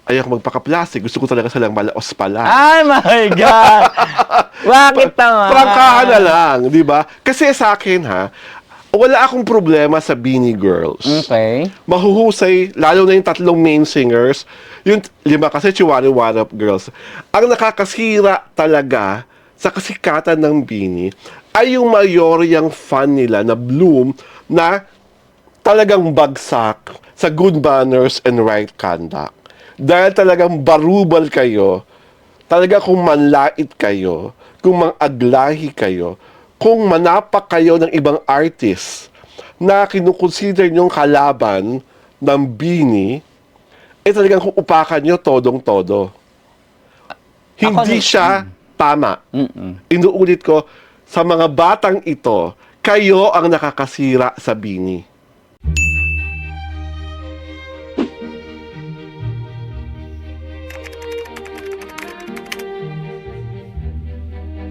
ayoko magpaka-plastic. Gusto ko talaga silang malaos pala. Ay, my God! Bakit naman? Prangkahan na lang, di ba? Kasi sa akin, wala akong problema sa Beanie Girls. Okay. Mahuhusay, lalo na yung tatlong main singers, yung lima kasi Chiwari Warap Girls. Ang nakakasira talaga sa kasikatan ng Beanie ay yung mayoryang fan nila na Bloom na talagang bagsak sa good manners and right conduct. Dahil talagang barubal kayo, talaga kung manlait kayo, kung mang-aglahi kayo, kung manapak kayo ng ibang artist na kinukonsider nyong kalaban ng Beanie, talagang kung upakan nyo todong-todo. Hindi siya tama. Inuulit ko, sa mga batang ito, kayo ang nakakasira sa Beanie.